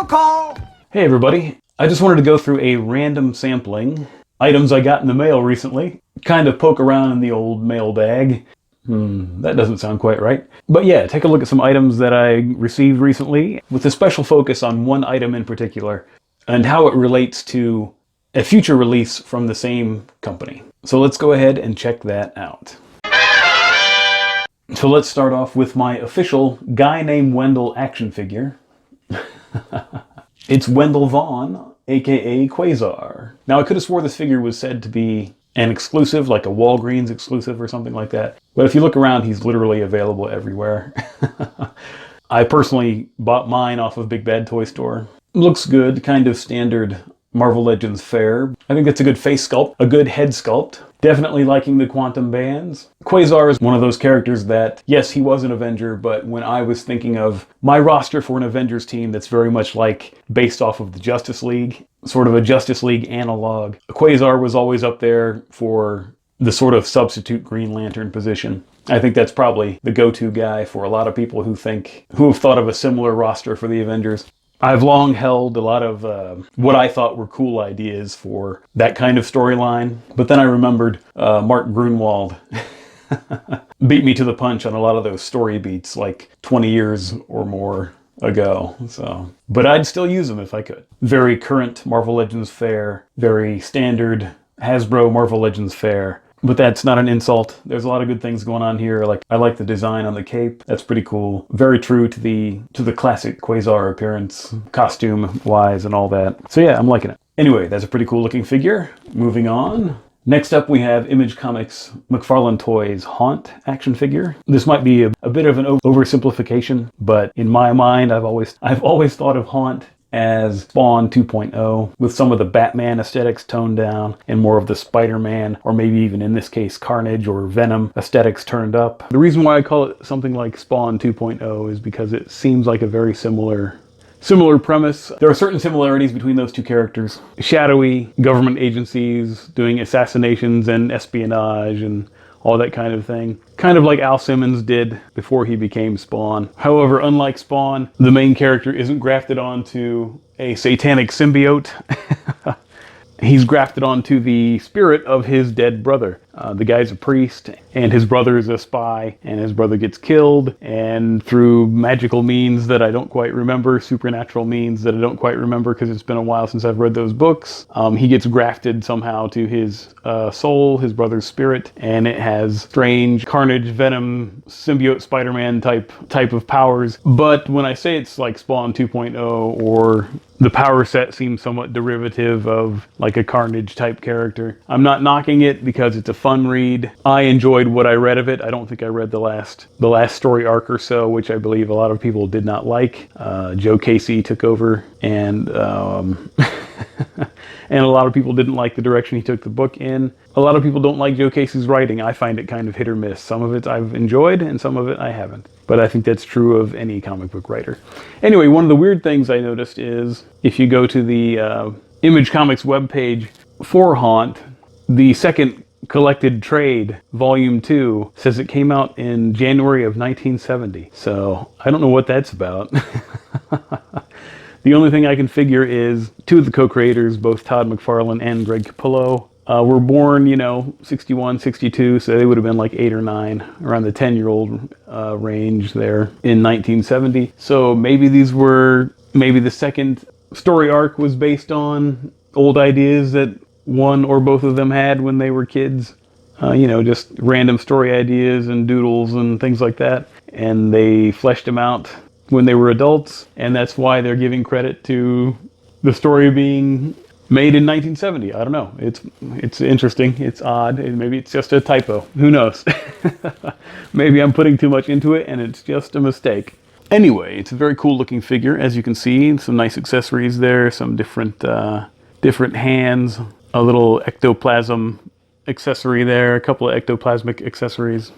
call! Hey everybody, I just wanted to go through a random sampling. Items I got in the mail recently. Kind of poke around in the old mail bag. That doesn't sound quite right. But yeah, take a look at some items that I received recently, with a special focus on one item in particular, and how it relates to a future release from the same company. So let's go ahead and check that out. So let's start off with my official Guy Named Wendell action figure. It's Wendell Vaughn, aka Quasar. Now I could have swore this figure was said to be an exclusive, like a Walgreens exclusive or something like that. But if you look around, he's literally available everywhere. I personally bought mine off of Big Bad Toy Store. Looks good, kind of standard Marvel Legends fare. I think that's a good face sculpt, a good head sculpt. Definitely liking the quantum bands. Quasar is one of those characters that, yes, he was an Avenger, but when I was thinking of my roster for an Avengers team that's very much like based off of the Justice League, sort of a Justice League analog, Quasar was always up there for the sort of substitute Green Lantern position. I think that's probably the go-to guy for a lot of people who have thought of a similar roster for the Avengers. I've long held a lot of what I thought were cool ideas for that kind of storyline, but then I remembered Mark Grunwald beat me to the punch on a lot of those story beats like 20 years or more ago. But I'd still use them if I could. Very current Marvel Legends fare, very standard Hasbro Marvel Legends fare. But that's not an insult. There's a lot of good things going on here. I like the design on the cape. That's pretty cool. Very true to the classic Quasar appearance, costume-wise and all that. So yeah, I'm liking it. Anyway, that's a pretty cool looking figure. Moving on. Next up we have Image Comics McFarlane Toys Haunt action figure. This might be a bit of an oversimplification, but in my mind I've always thought of Haunt as Spawn 2.0, with some of the Batman aesthetics toned down and more of the Spider-Man, or maybe even in this case Carnage or Venom aesthetics turned up. The reason why I call it something like Spawn 2.0 is because it seems like a very similar premise. There are certain similarities between those two characters. Shadowy government agencies doing assassinations and espionage and all that kind of thing. Kind of like Al Simmons did before he became Spawn. However, unlike Spawn, the main character isn't grafted onto a satanic symbiote. He's grafted onto the spirit of his dead brother. The guy's a priest, and his brother is a spy, and his brother gets killed, and through magical means that I don't quite remember, supernatural means that I don't quite remember because it's been a while since I've read those books, he gets grafted somehow to his soul, his brother's spirit, and it has strange Carnage, Venom, symbiote Spider-Man type of powers. But when I say it's like Spawn 2.0, or the power set seems somewhat derivative of like a Carnage type character, I'm not knocking it because it's a fun read. I enjoyed what I read of it. I don't think I read the last story arc or so, which I believe a lot of people did not like. Joe Casey took over, and and a lot of people didn't like the direction he took the book in. A lot of people don't like Joe Casey's writing. I find it kind of hit or miss. Some of it I've enjoyed, and some of it I haven't. But I think that's true of any comic book writer. Anyway, one of the weird things I noticed is if you go to the Image Comics webpage for Haunt, the second collected trade, Volume 2, says it came out in January of 1970. So I don't know what that's about. The only thing I can figure is two of the co-creators, both Todd McFarlane and Greg Capullo, were born, 61, 62, so they would have been like 8 or 9, around the 10-year-old range there in 1970. So maybe the second story arc was based on old ideas that one or both of them had when they were kids. Just random story ideas and doodles and things like that. And they fleshed them out when they were adults, and that's why they're giving credit to the story being made in 1970. I don't know. It's interesting. It's odd. Maybe it's just a typo. Who knows? Maybe I'm putting too much into it and it's just a mistake. Anyway, it's a very cool looking figure, as you can see. Some nice accessories there, some different hands, a little ectoplasm accessory there, a couple of ectoplasmic accessories.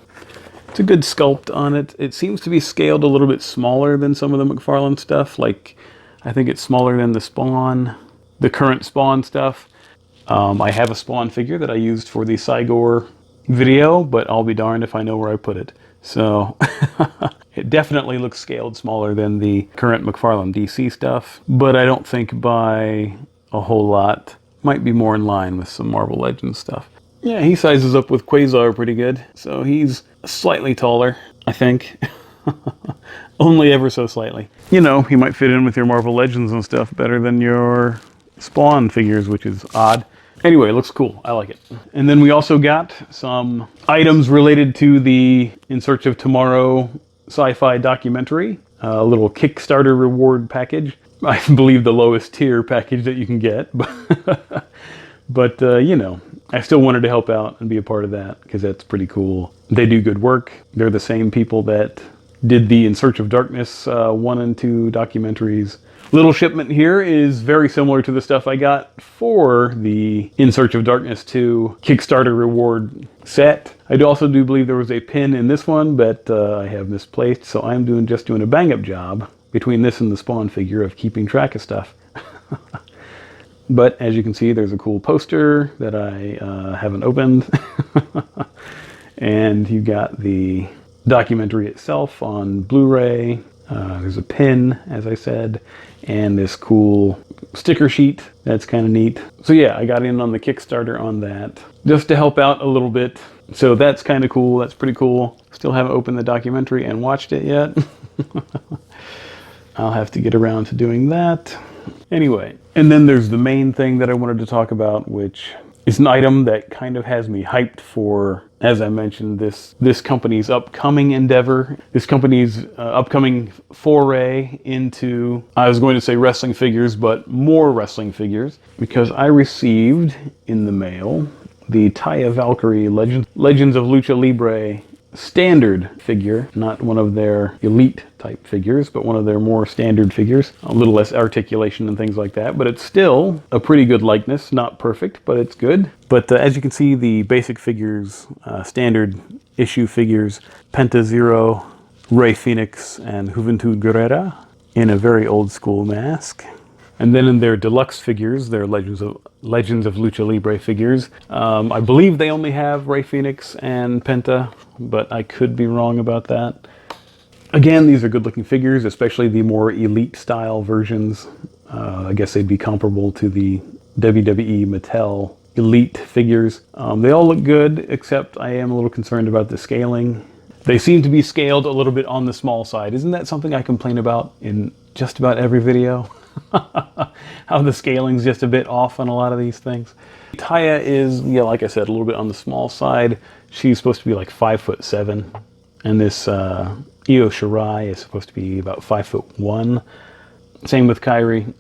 It's a good sculpt on it. It seems to be scaled a little bit smaller than some of the McFarlane stuff. Like, I think it's smaller than the current Spawn stuff. I have a Spawn figure that I used for the Cygor video, but I'll be darned if I know where I put it. So It definitely looks scaled smaller than the current McFarlane DC stuff, but I don't think by a whole lot. Might be more in line with some Marvel Legends stuff. Yeah, he sizes up with Quasar pretty good, so he's slightly taller, I think. Only ever so slightly. You know, he might fit in with your Marvel Legends and stuff better than your Spawn figures, which is odd. Anyway, it looks cool. I like it. And then we also got some items related to the In Search of Tomorrow sci-fi documentary. A little Kickstarter reward package. I believe the lowest tier package that you can get. But you know, I still wanted to help out and be a part of that because that's pretty cool. They do good work. They're the same people that did the In Search of Darkness 1 and 2 documentaries. Little shipment here is very similar to the stuff I got for the In Search of Darkness 2 Kickstarter reward set. I also do believe there was a pin in this one, but I have misplaced, so I'm just doing a bang-up job between this and the Spawn figure of keeping track of stuff. But as you can see, there's a cool poster that I haven't opened. And you got the documentary itself on Blu-ray. There's a pin, as I said, and this cool sticker sheet. That's kind of neat. So yeah, I got in on the Kickstarter on that just to help out a little bit. So that's kind of cool. That's pretty cool. Still haven't opened the documentary and watched it yet. I'll have to get around to doing that. Anyway, and then there's the main thing that I wanted to talk about, which is an item that kind of has me hyped for, as I mentioned, this company's upcoming endeavor, this company's upcoming foray into, I was going to say wrestling figures, but more wrestling figures, because I received in the mail the Taya Valkyrie Legends of Lucha Libre standard figure, not one of their elite type figures, but one of their more standard figures. A little less articulation and things like that, but it's still a pretty good likeness. Not perfect, but it's good. But as you can see, the basic figures, standard issue figures, Penta Zero, Rey Fenix, and Juventud Guerrera in a very old school mask. And then in their deluxe figures, their Legends of Lucha Libre figures, I believe they only have Rey Fenix and Penta, but I could be wrong about that. Again, these are good looking figures, especially the more elite style versions. I guess they'd be comparable to the WWE Mattel elite figures. They all look good, except I am a little concerned about the scaling. They seem to be scaled a little bit on the small side. Isn't that something I complain about in just about every video? How the scaling's just a bit off on a lot of these things. Taya is, yeah, like I said, a little bit on the small side. She's supposed to be like 5'7", and this Io Shirai is supposed to be about 5'1". Same with Kairi.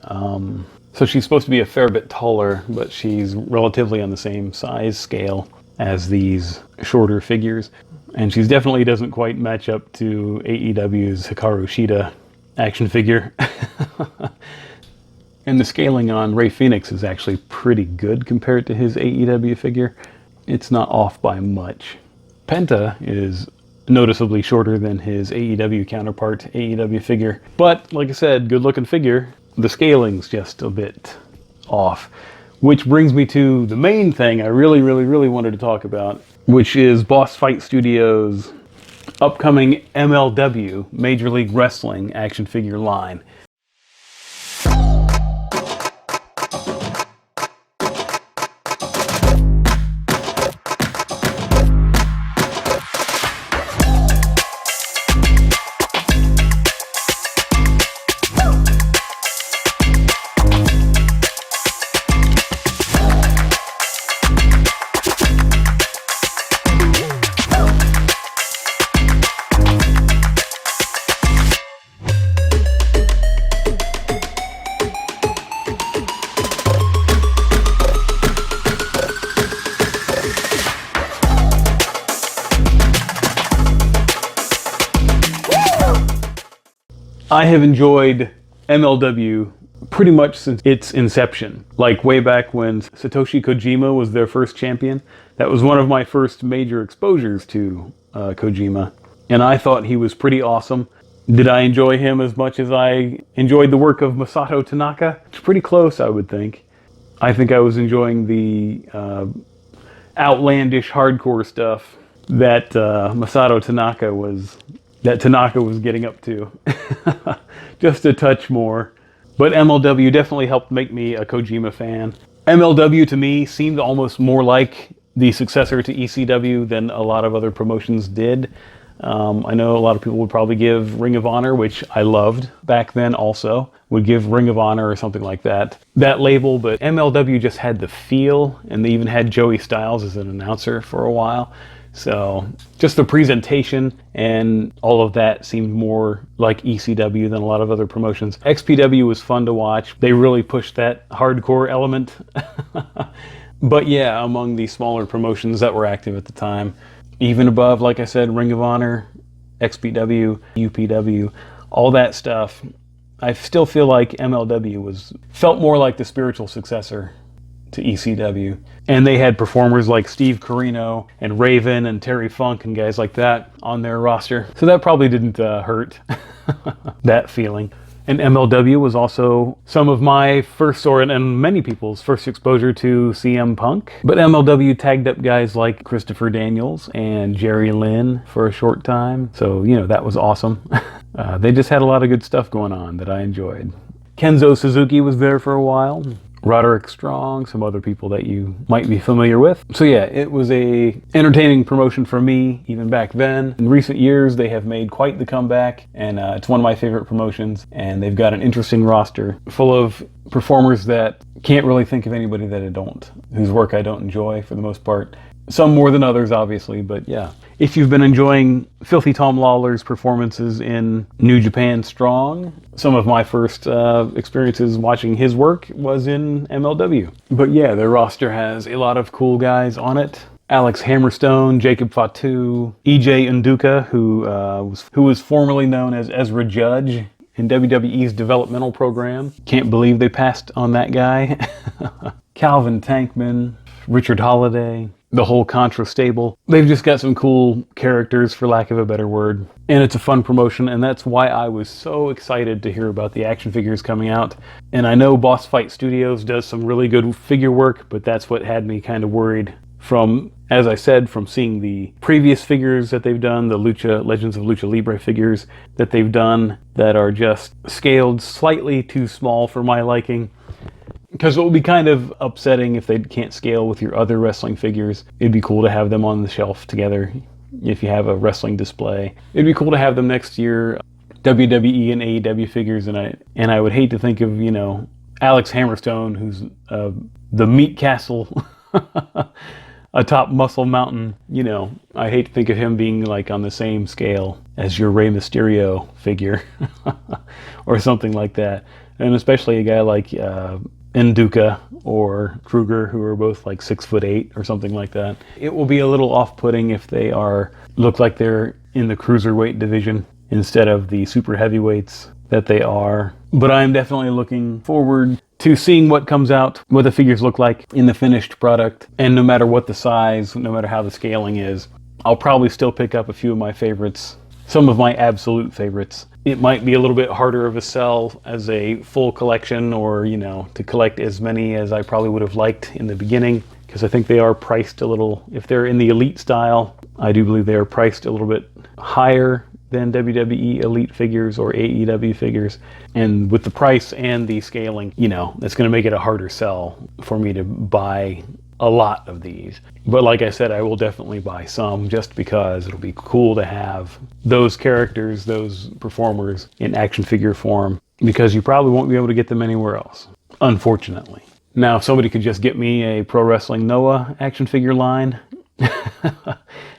So she's supposed to be a fair bit taller, but she's relatively on the same size scale as these shorter figures. And she definitely doesn't quite match up to AEW's Hikaru Shida action figure. And the scaling on Rey Fenix is actually pretty good compared to his AEW figure. It's not off by much. Penta is noticeably shorter than his AEW counterpart AEW figure. But, like I said, good looking figure. The scaling's just a bit off. Which brings me to the main thing I really wanted to talk about, which is Boss Fight Studios' upcoming MLW, Major League Wrestling action figure line. I have enjoyed MLW pretty much since its inception. Like way back when Satoshi Kojima was their first champion. That was one of my first major exposures to Kojima. And I thought he was pretty awesome. Did I enjoy him as much as I enjoyed the work of Masato Tanaka? It's pretty close, I would think. I think I was enjoying the outlandish hardcore stuff that Masato Tanaka was that Tanaka was getting up to. Just a touch more. But MLW definitely helped make me a Kojima fan. MLW to me seemed almost more like the successor to ECW than a lot of other promotions did. I know a lot of people would probably give Ring of Honor, which I loved back then also, would give Ring of Honor or something like that label, but MLW just had the feel, and they even had Joey Styles as an announcer for a while. So just the presentation and all of that seemed more like ECW than a lot of other promotions. XPW was fun to watch. They really pushed that hardcore element. But yeah, among the smaller promotions that were active at the time, even above, like I said, Ring of Honor, XPW, UPW, all that stuff, I still feel like MLW felt more like the spiritual successor to ECW. And they had performers like Steve Corino and Raven and Terry Funk and guys like that on their roster. So that probably didn't hurt that feeling. And MLW was also some of my first, and many people's first exposure to CM Punk. But MLW tagged up guys like Christopher Daniels and Jerry Lynn for a short time. So, that was awesome. They just had a lot of good stuff going on that I enjoyed. Kenzo Suzuki was there for a while. Roderick Strong, some other people that you might be familiar with. So yeah, it was a entertaining promotion for me even back then. In recent years, they have made quite the comeback, and it's one of my favorite promotions, and they've got an interesting roster full of performers that can't really think of anybody whose work I don't enjoy for the most part. Some more than others, obviously, but yeah. If you've been enjoying Filthy Tom Lawler's performances in New Japan Strong, some of my first experiences watching his work was in MLW. But yeah, their roster has a lot of cool guys on it. Alex Hammerstone, Jacob Fatu, EJ Nduka, who was formerly known as Ezra Judge in WWE's developmental program. Can't believe they passed on that guy. Calvin Tankman, Richard Holiday, the whole Contra stable. They've just got some cool characters, for lack of a better word. And it's a fun promotion, and that's why I was so excited to hear about the action figures coming out. And I know Boss Fight Studios does some really good figure work, but that's what had me kind of worried from seeing the previous figures that they've done, the Legends of Lucha Libre figures that they've done that are just scaled slightly too small for my liking. Because it will be kind of upsetting if they can't scale with your other wrestling figures. It'd be cool to have them on the shelf together if you have a wrestling display. It'd be cool to have them next to your WWE and AEW figures, and I would hate to think of, Alex Hammerstone, who's the meat castle atop Muscle Mountain. I hate to think of him being like on the same scale as your Rey Mysterio figure or something like that. And especially a guy like Nduka or Kruger, who are both like 6'8" or something like that. It will be a little off-putting if they look like they're in the cruiserweight division instead of the super heavyweights that they are. But I'm definitely looking forward to seeing what comes out, what the figures look like in the finished product. And no matter what the size, no matter how the scaling is, I'll probably still pick up a few of my favorites, some of my absolute favorites. It might be a little bit harder of a sell as a full collection, or, to collect as many as I probably would have liked in the beginning, because I think they are priced a little, if they're in the Elite style, I do believe they are priced a little bit higher than WWE Elite figures or AEW figures. And with the price and the scaling, that's going to make it a harder sell for me to buy a lot of these. But like I said, I will definitely buy some, just because it'll be cool to have those characters, those performers in action figure form, because you probably won't be able to get them anywhere else, unfortunately. Now, if somebody could just get me a Pro Wrestling Noah action figure line,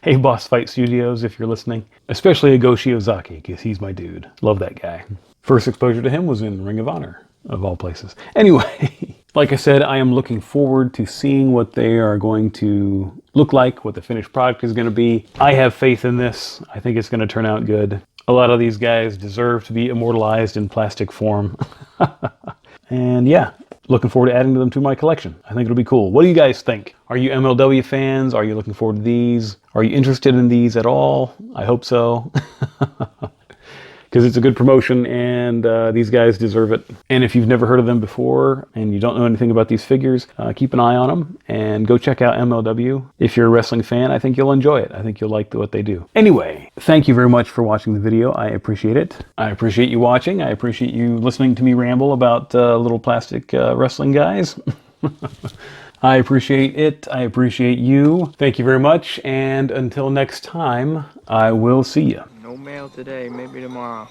hey, Boss Fight Studios, if you're listening, especially a Go Shiozaki, because he's my dude. Love that guy. First exposure to him was in Ring of Honor, of all places. Anyway, like I said, I am looking forward to seeing what they are going to look like, what the finished product is going to be. I have faith in this. I think it's going to turn out good. A lot of these guys deserve to be immortalized in plastic form. And yeah, looking forward to adding them to my collection. I think it'll be cool. What do you guys think? Are you MLW fans? Are you looking forward to these? Are you interested in these at all? I hope so. because it's a good promotion, and these guys deserve it. And if you've never heard of them before and you don't know anything about these figures, keep an eye on them and go check out MLW. If you're a wrestling fan, I think you'll enjoy it. I think you'll like what they do. Anyway, thank you very much for watching the video. I appreciate it. I appreciate you watching. I appreciate you listening to me ramble about little plastic wrestling guys. I appreciate it. I appreciate you. Thank you very much. And until next time, I will see you. No mail today, maybe tomorrow.